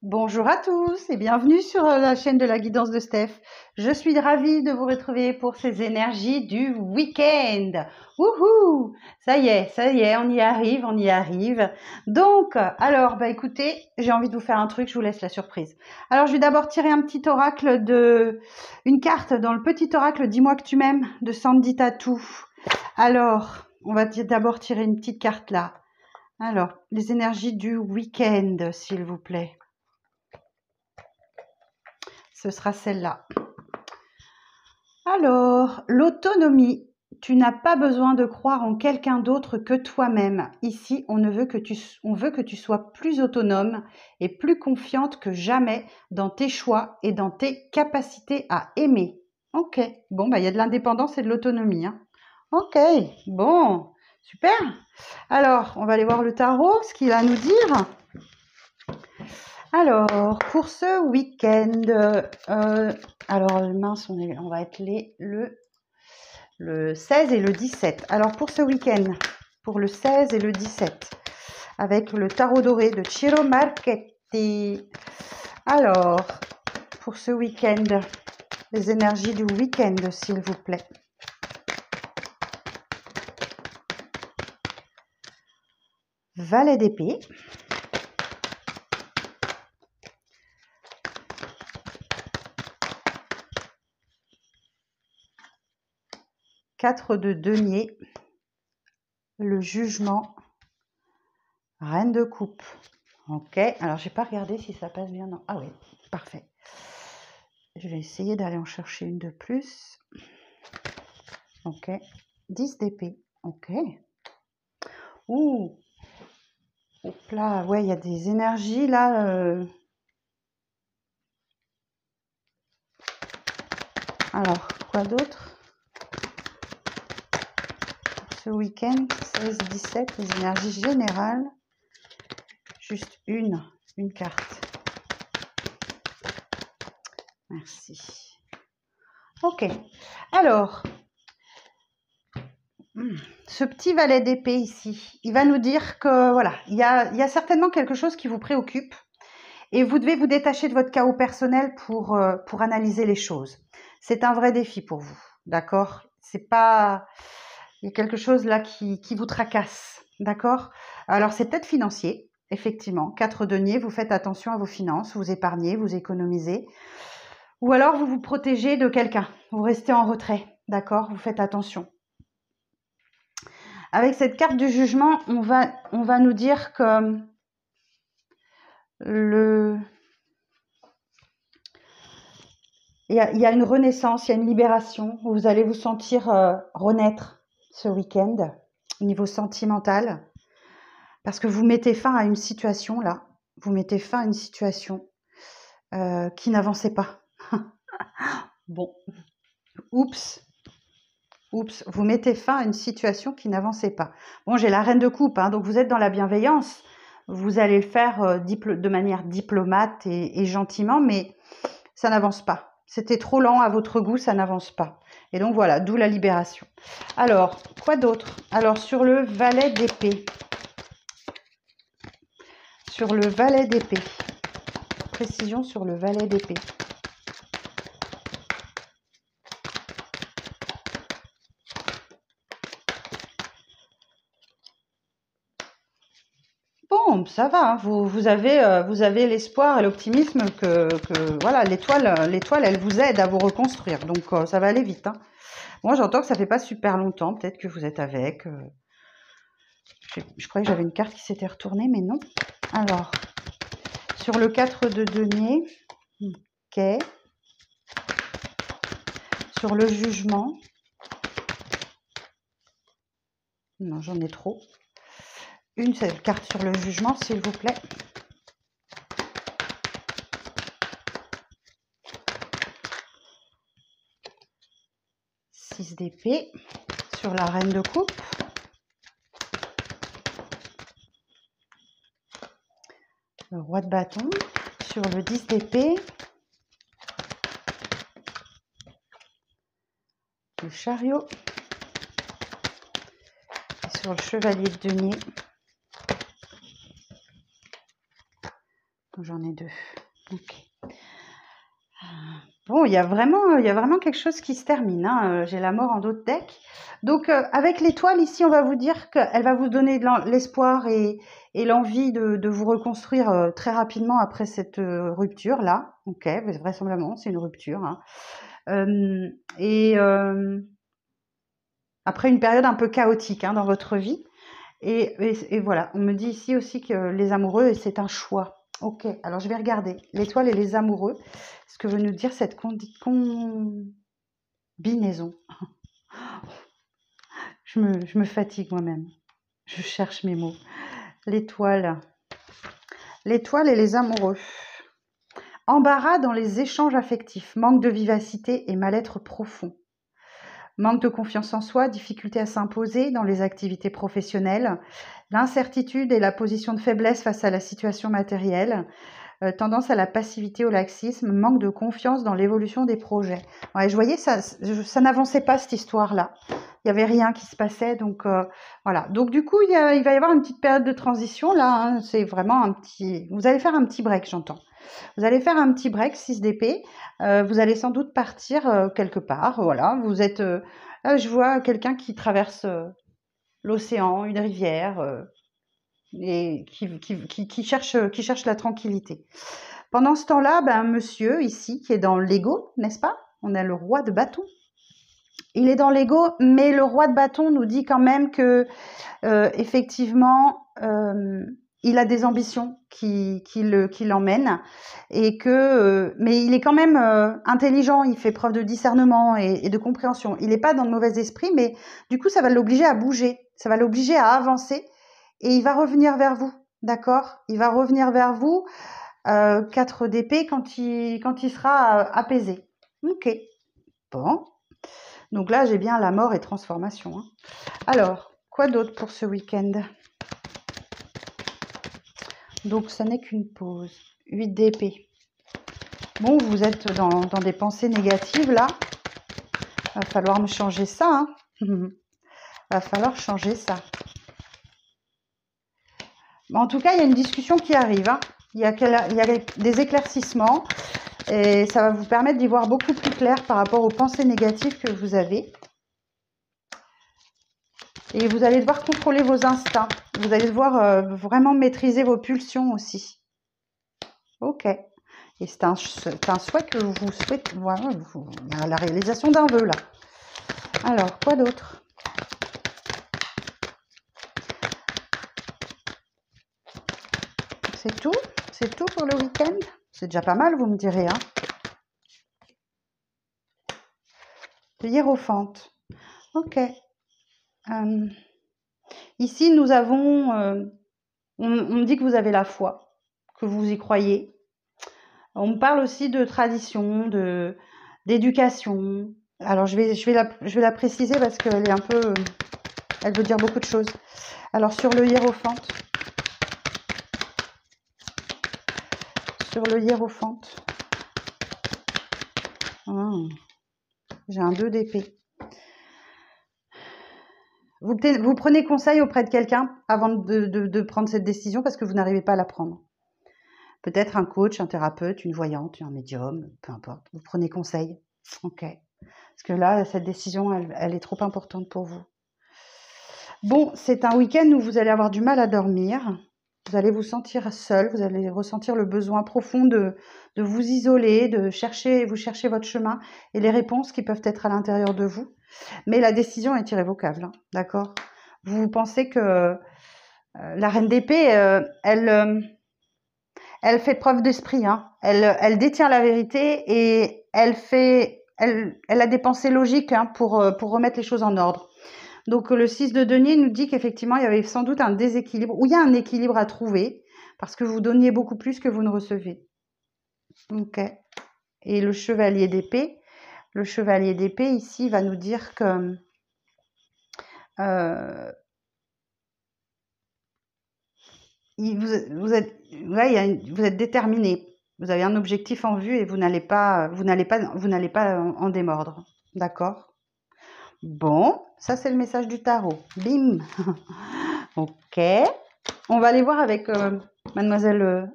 Bonjour à tous et bienvenue sur la chaîne de la guidance de Steph. Je suis ravie de vous retrouver pour ces énergies du week-end. Wouhou! Ça y est, on y arrive, on y arrive. Donc, alors, écoutez, j'ai envie de vous faire un truc, je vous laisse la surprise. Alors, je vais d'abord tirer un petit oracle une carte dans le petit oracle Dis-moi que tu m'aimes de Sandy Tattoo. Alors, on va d'abord tirer une petite carte là. Alors, les énergies du week-end, s'il vous plaît. Ce sera celle-là. Alors, l'autonomie. Tu n'as pas besoin de croire en quelqu'un d'autre que toi-même. Ici, on veut que tu sois plus autonome et plus confiante que jamais dans tes choix et dans tes capacités à aimer. Ok, bon, il y a de l'indépendance et de l'autonomie. Hein. Ok, bon, super. Alors, on va aller voir le tarot, ce qu'il a à nous dire. Alors, pour ce week-end, alors mince, on va être le 16 et le 17. Alors, pour ce week-end, pour le 16 et le 17, avec le tarot doré de Ciro Marchetti. Alors, pour ce week-end, les énergies du week-end, s'il vous plaît. Valet d'épée. 4 de denier, le jugement, reine de coupe. Ok, alors j'ai pas regardé si ça passe bien. Non. Ah oui, parfait. Je vais essayer d'aller en chercher une de plus. Ok, 10 d'épée. Ok. Ouh, hop là, ouais, il y a des énergies là. Alors, quoi d'autre? Ce week-end, 16-17, les énergies générales. Juste une carte. Merci. Ok. Alors, ce petit valet d'épée ici, il va nous dire que voilà, il y a certainement quelque chose qui vous préoccupe et vous devez vous détacher de votre chaos personnel pour analyser les choses. C'est un vrai défi pour vous, d'accord? C'est pas... Il y a quelque chose là qui vous tracasse, d'accord? Alors, c'est peut-être financier, effectivement. 4 deniers, vous faites attention à vos finances, vous épargnez, vous économisez. Ou alors, vous vous protégez de quelqu'un. Vous restez en retrait, d'accord? Vous faites attention. Avec cette carte du jugement, on va nous dire que il y a une renaissance, il y a une libération. Vous allez vous sentir renaître ce week-end au niveau sentimental. Parce que vous mettez fin à une situation là. Vous mettez fin à une situation qui n'avançait pas. Bon, oups. Oups, vous mettez fin à une situation qui n'avançait pas. Bon, j'ai la reine de coupe, hein, donc vous êtes dans la bienveillance. Vous allez le faire de manière diplomate et gentiment, mais ça n'avance pas. C'était trop lent à votre goût, ça n'avance pas. Et donc voilà, d'où la libération. Alors, quoi d'autre? Alors, sur le valet d'épée. Sur le valet d'épée. Précision sur le valet d'épée. Bon, ça va, hein. Vous avez l'espoir et l'optimisme que voilà, l'étoile, elle vous aide à vous reconstruire. Donc, ça va aller vite. Hein. Moi, j'entends que ça fait pas super longtemps. Peut-être que vous êtes avec. Je croyais que j'avais une carte qui s'était retournée, mais non. Alors, sur le 4 de denier, ok. Sur le jugement, non, j'en ai trop. Une seule carte sur le jugement, s'il vous plaît. Six d'épée sur la reine de coupe. Le roi de bâton sur le 10 d'épée. Le chariot. Et sur le chevalier de denier. J'en ai 2. Ok. Bon, il y a vraiment quelque chose qui se termine, hein. J'ai la mort en d'autres decks. Donc, avec l'étoile, ici, on va vous dire qu'elle va vous donner de l'espoir et l'envie de vous reconstruire très rapidement après cette rupture-là. Ok, vraisemblablement, c'est une rupture, hein. Et après une période un peu chaotique, hein, dans votre vie. Et voilà, on me dit ici aussi que les amoureux, c'est un choix. Ok, alors je vais regarder l'étoile et les amoureux. Ce que veut nous dire cette combinaison. Je me fatigue moi-même. Je cherche mes mots. L'étoile. L'étoile et les amoureux. Embarras dans les échanges affectifs, manque de vivacité et mal-être profond. Manque de confiance en soi, difficulté à s'imposer dans les activités professionnelles, l'incertitude et la position de faiblesse face à la situation matérielle, tendance à la passivité, au laxisme, manque de confiance dans l'évolution des projets. Ouais, je voyais ça n'avançait pas cette histoire-là. Il n'y avait rien qui se passait, donc voilà. Donc du coup, il va y avoir une petite période de transition là. Hein. C'est vraiment un petit. Vous allez faire un petit break, j'entends. Vous allez faire un petit break, 6 d'épée. Vous allez sans doute partir quelque part. Voilà, vous êtes. Là, je vois quelqu'un qui traverse l'océan, une rivière, et qui cherche la tranquillité. Pendant ce temps-là, ben, monsieur ici, qui est dans l'ego, n'est-ce pas? On a le roi de bâton. Il est dans l'ego, mais le roi de bâton nous dit quand même que, effectivement, il a des ambitions qui l'emmènent et que, mais il est quand même intelligent, il fait preuve de discernement et de compréhension. Il n'est pas dans le mauvais esprit, mais du coup, ça va l'obliger à bouger, ça va l'obliger à avancer et il va revenir vers vous, d'accord? Il va revenir vers vous, 4 d'épée quand il sera apaisé. Ok, bon. Donc là, j'ai bien la mort et transformation. Hein. Alors, quoi d'autre pour ce week-end? Donc, ça n'est qu'une pause. 8 d'épée. Bon, vous êtes dans des pensées négatives, là. Va falloir me changer ça. Hein. Va falloir changer ça. En tout cas, il y a une discussion qui arrive. Hein. Il y a des éclaircissements. Et ça va vous permettre d'y voir beaucoup plus clair par rapport aux pensées négatives que vous avez. Et vous allez devoir contrôler vos instincts. Vous allez devoir vraiment maîtriser vos pulsions aussi. Ok. Et c'est un souhait que vous souhaitez. Voilà, il y a la réalisation d'un vœu là. Alors, quoi d'autre? C'est tout? C'est tout pour le week-end? C'est déjà pas mal, vous me direz. Hein. Le hiérophante. Ok. Ici, nous avons... on me dit que vous avez la foi, que vous y croyez. On me parle aussi de tradition, d'éducation. Alors, je vais la préciser parce qu'elle est un peu... elle veut dire beaucoup de choses. Alors, sur le hiérophante. Sur le hiérophante. Oh, j'ai un 2 d'épée. Vous prenez conseil auprès de quelqu'un avant de prendre cette décision parce que vous n'arrivez pas à la prendre. Peut-être un coach, un thérapeute, une voyante, un médium, peu importe. Vous prenez conseil. Ok. Parce que là, cette décision, elle est trop importante pour vous. Bon, c'est un week-end où vous allez avoir du mal à dormir. Vous allez vous sentir seul. Vous allez ressentir le besoin profond de vous isoler, vous cherchez votre chemin et les réponses qui peuvent être à l'intérieur de vous. Mais la décision est irrévocable, hein, d'accord? Vous pensez que la reine d'épée, elle fait preuve d'esprit, hein. Elle détient la vérité et elle a des pensées logiques hein, pour remettre les choses en ordre. Donc le 6 de denier nous dit qu'effectivement, il y avait sans doute un déséquilibre, ou il y a un équilibre à trouver, parce que vous donniez beaucoup plus que vous ne recevez. Ok. Et le chevalier d'épée ici va nous dire que vous êtes déterminé. Vous avez un objectif en vue et vous n'allez pas en démordre. D'accord? Bon, ça c'est le message du tarot. Bim. Ok. On va aller voir avec mademoiselle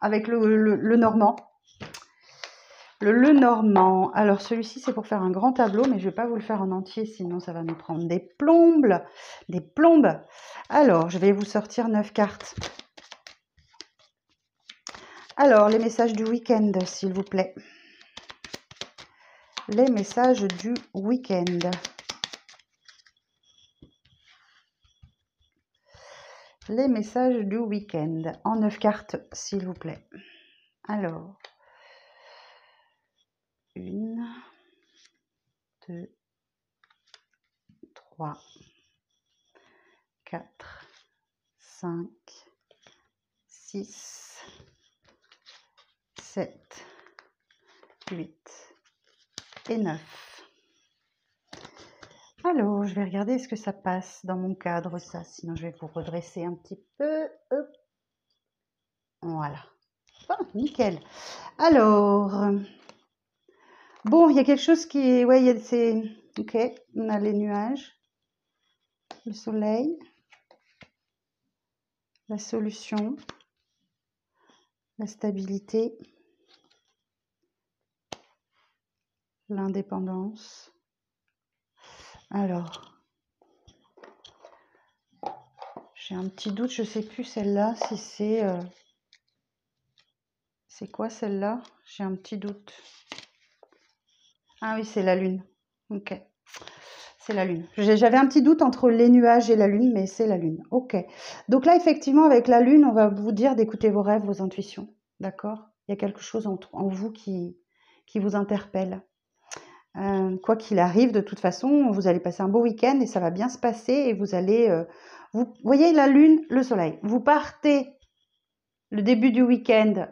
avec le Normand. Le Normand. Alors, celui-ci, c'est pour faire un grand tableau, mais je ne vais pas vous le faire en entier, sinon ça va nous prendre des plombes. Des plombes. Alors, je vais vous sortir 9 cartes. Alors, les messages du week-end, s'il vous plaît. Les messages du week-end. Les messages du week-end. En 9 cartes, s'il vous plaît. Alors, 1, 2, 3, 4, 5, 6, 7, 8 et 9. Alors, je vais regarder est-ce que ça passe dans mon cadre, ça. Sinon, je vais vous redresser un petit peu. Hop. Voilà. Oh, nickel. Alors, bon, il y a quelque chose qui est... Ouais, c'est... Ok, on a les nuages, le soleil, la solution, la stabilité, l'indépendance. Alors, j'ai un petit doute, je ne sais plus celle-là, si c'est... C'est quoi celle-là? J'ai un petit doute. Ah oui, c'est la lune. Ok. C'est la lune. J'avais un petit doute entre les nuages et la lune, mais c'est la lune. Ok. Donc là, effectivement, avec la lune, on va vous dire d'écouter vos rêves, vos intuitions. D'accord? Il y a quelque chose en vous qui vous interpelle. Quoi qu'il arrive, de toute façon, vous allez passer un beau week-end et ça va bien se passer et vous allez... vous voyez la lune, le soleil. Vous partez le début du week-end,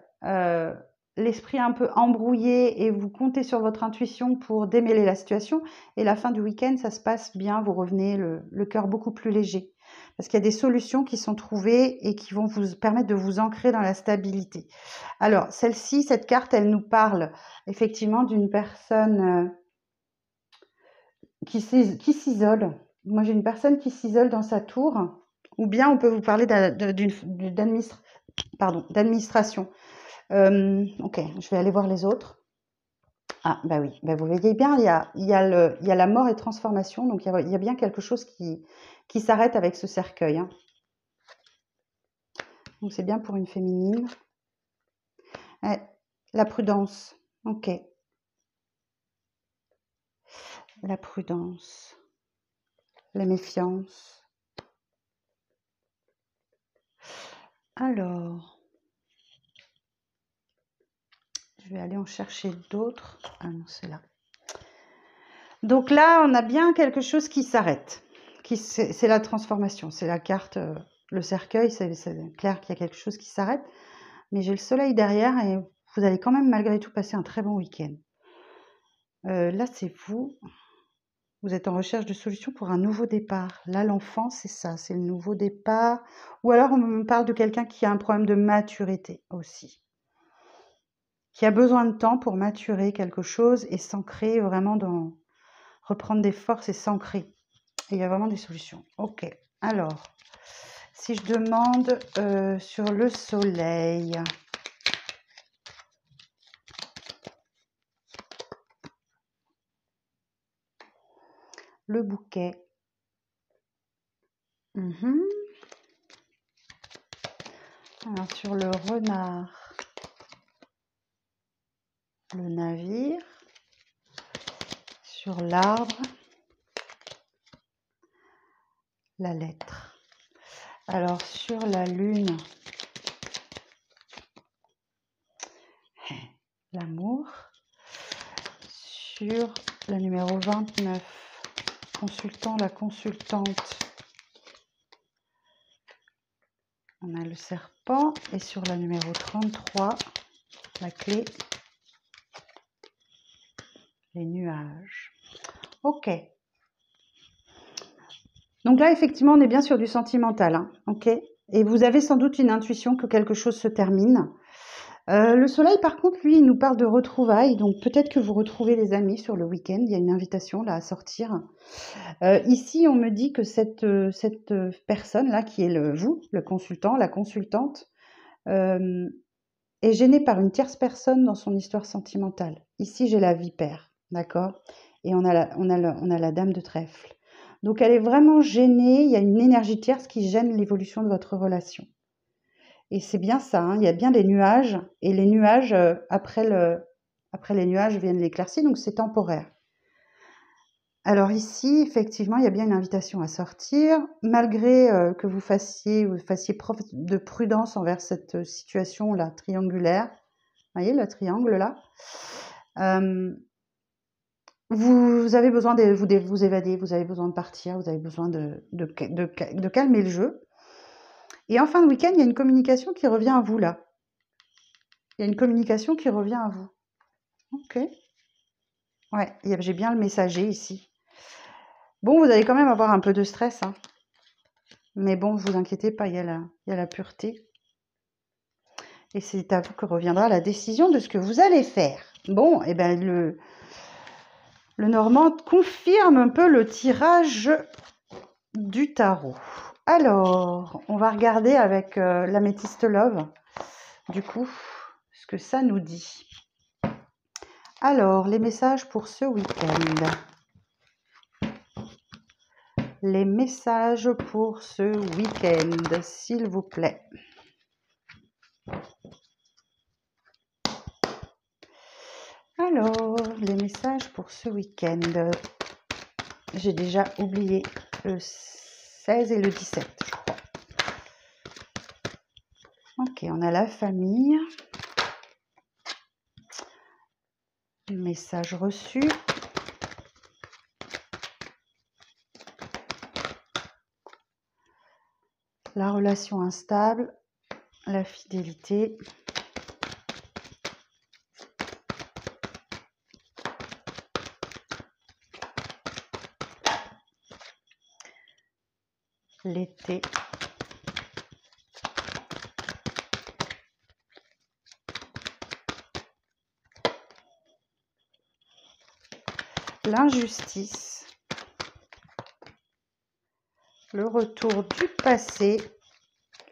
l'esprit un peu embrouillé et vous comptez sur votre intuition pour démêler la situation. Et la fin du week-end, ça se passe bien, vous revenez le cœur beaucoup plus léger. Parce qu'il y a des solutions qui sont trouvées et qui vont vous permettre de vous ancrer dans la stabilité. Alors, celle-ci, cette carte, elle nous parle effectivement d'une personne qui s'isole. Moi, j'ai une personne qui s'isole dans sa tour. Ou bien on peut vous parler d'administration. Ok, je vais aller voir les autres. Ah, bah oui, bah vous voyez bien, il y a la mort et transformation, donc il y a bien quelque chose qui s'arrête avec ce cercueil. Hein. Donc c'est bien pour une féminine. La prudence, ok. La prudence, la méfiance. Alors, je vais aller en chercher d'autres. Ah non, c'est là. Donc là, on a bien quelque chose qui s'arrête. C'est la transformation, c'est la carte, le cercueil, c'est clair qu'il y a quelque chose qui s'arrête. Mais j'ai le soleil derrière et vous allez quand même malgré tout passer un très bon week-end. Là, c'est vous. Vous êtes en recherche de solutions pour un nouveau départ. Là, l'enfant, c'est ça, c'est le nouveau départ. Ou alors, on me parle de quelqu'un qui a un problème de maturité aussi. Qui a besoin de temps pour maturer quelque chose et s'ancrer vraiment dans... Reprendre des forces et s'ancrer. Et il y a vraiment des solutions. Ok, alors, si je demande sur le soleil... Le bouquet. Alors, sur le renard, le navire. Sur l'arbre, la lettre. Alors, sur la lune, l'amour. Sur le numéro 29, consultant, la consultante, on a le serpent. Et sur la numéro 33, la clé, les nuages. Ok. Donc là, effectivement, on est bien sur du sentimental. Hein, ok. Et vous avez sans doute une intuition que quelque chose se termine. Le soleil, par contre, lui, il nous parle de retrouvailles. Donc peut-être que vous retrouvez les amis sur le week-end. Il y a une invitation là à sortir. Ici, on me dit que cette personne-là, qui est vous, le consultant, la consultante, est gênée par une tierce personne dans son histoire sentimentale. Ici, j'ai la vipère, d'accord? Et on a la dame de trèfle. Donc, elle est vraiment gênée. Il y a une énergie tierce qui gêne l'évolution de votre relation. Et c'est bien ça, hein, il y a bien des nuages. Et les nuages, après les nuages viennent l'éclaircie, donc c'est temporaire. Alors ici, effectivement, il y a bien une invitation à sortir, malgré que vous fassiez preuve de prudence envers cette situation-là, triangulaire. Vous voyez, le triangle là. Vous avez besoin de vous évader, vous avez besoin de partir, vous avez besoin de calmer le jeu. Et en fin de week-end, il y a une communication qui revient à vous là. Il y a une communication qui revient à vous. Ok. Ouais, j'ai bien le messager ici. Bon, vous allez quand même avoir un peu de stress, hein. Mais bon, ne vous inquiétez pas, il y a la pureté. Et c'est à vous que reviendra la décision de ce que vous allez faire. Bon, et ben le Normand confirme un peu le tirage du tarot. Alors, on va regarder avec l'améthyste Love, du coup, ce que ça nous dit. Alors, les messages pour ce week-end. Les messages pour ce week-end, s'il vous plaît. Alors, les messages pour ce week-end. J'ai déjà oublié le 16 et le 17, je crois. Ok, on a la famille. Message reçu. La relation instable. La fidélité. L'été. L'injustice. Le retour du passé.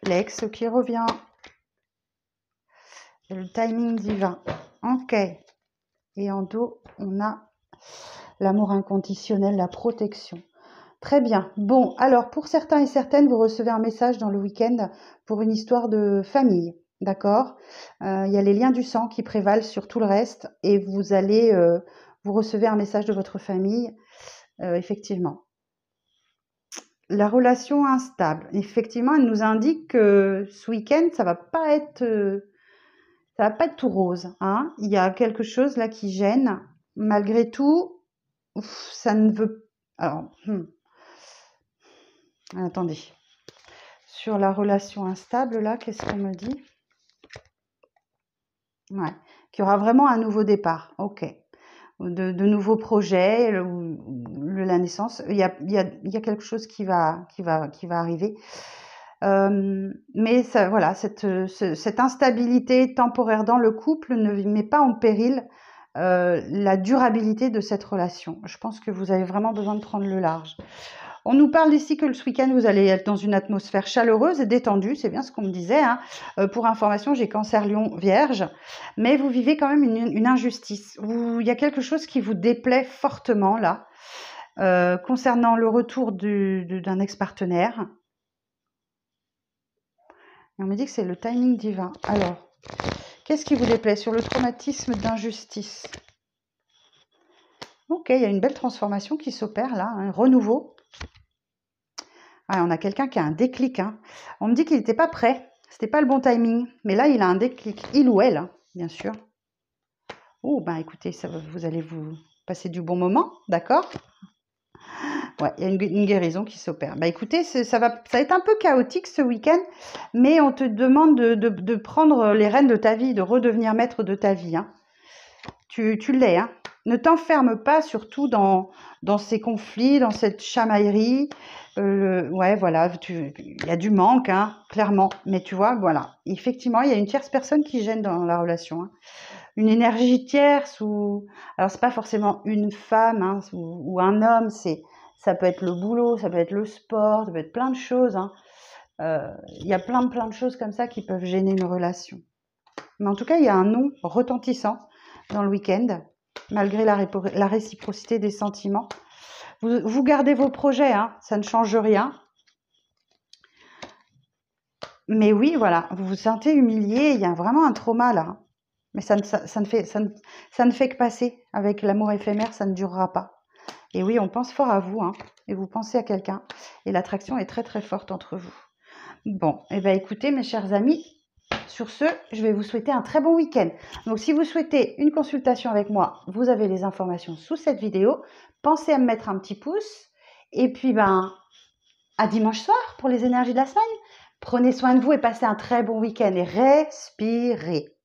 L'ex qui revient. Et le timing divin. Ok. Et en dos, on a l'amour inconditionnel, la protection. Très bien. Bon, alors pour certains et certaines, vous recevez un message dans le week-end pour une histoire de famille. D'accord? Il y a les liens du sang qui prévalent sur tout le reste et vous recevez un message de votre famille, effectivement. La relation instable. Effectivement, elle nous indique que ce week-end, ça va pas être tout rose, hein. Il y a quelque chose là qui gêne. Malgré tout, ça ne veut... Alors, attendez. Sur la relation instable, là, qu'est-ce qu'on me dit? Ouais, qu'il y aura vraiment un nouveau départ. Ok. De nouveaux projets, la naissance. Il y a quelque chose qui va arriver. Mais ça, voilà, cette instabilité temporaire dans le couple ne met pas en péril la durabilité de cette relation. Je pense que vous avez vraiment besoin de prendre le large. On nous parle ici que ce week-end, vous allez être dans une atmosphère chaleureuse et détendue. C'est bien ce qu'on me disait, hein. Pour information, j'ai Cancer, Lion, Vierge. Mais vous vivez quand même une injustice. Il y a quelque chose qui vous déplaît fortement, là, concernant le retour d'un ex-partenaire. Et on me dit que c'est le timing divin. Alors, qu'est-ce qui vous déplaît sur le traumatisme d'injustice? Ok, il y a une belle transformation qui s'opère là, un renouveau. Ah, on a quelqu'un qui a un déclic, hein. On me dit qu'il n'était pas prêt, c'était pas le bon timing, mais là il a un déclic, il ou elle, hein, bien sûr. Oh, ben écoutez, vous allez vous passer du bon moment, d'accord? Ouais, il y a une guérison qui s'opère. Bah écoutez, ça va être un peu chaotique ce week-end, mais on te demande de prendre les rênes de ta vie, de redevenir maître de ta vie, hein. Tu l'es, hein. Ne t'enferme pas surtout dans ces conflits, dans cette chamaillerie. Ouais, voilà, il y a du manque, hein, clairement. Mais tu vois, voilà, effectivement, il y a une tierce personne qui gêne dans la relation, hein. Une énergie tierce alors c'est pas forcément une femme, hein, ou un homme, ça peut être le boulot, ça peut être le sport, ça peut être plein de choses, hein. Il y a plein de choses comme ça qui peuvent gêner une relation. Mais en tout cas, il y a un non retentissant dans le week-end, malgré la réciprocité des sentiments. Vous gardez vos projets, hein, ça ne change rien. Mais oui, voilà, vous vous sentez humilié, il y a vraiment un trauma là. Mais ça ne fait que passer. Avec l'amour éphémère, ça ne durera pas. Et oui, on pense fort à vous, hein, et vous pensez à quelqu'un. Et l'attraction est très très forte entre vous. Bon, et bien écoutez mes chers amis, sur ce, je vais vous souhaiter un très bon week-end. Donc si vous souhaitez une consultation avec moi, vous avez les informations sous cette vidéo. Pensez à me mettre un petit pouce. Et puis ben, à dimanche soir pour les énergies de la semaine. Prenez soin de vous et passez un très bon week-end et respirez.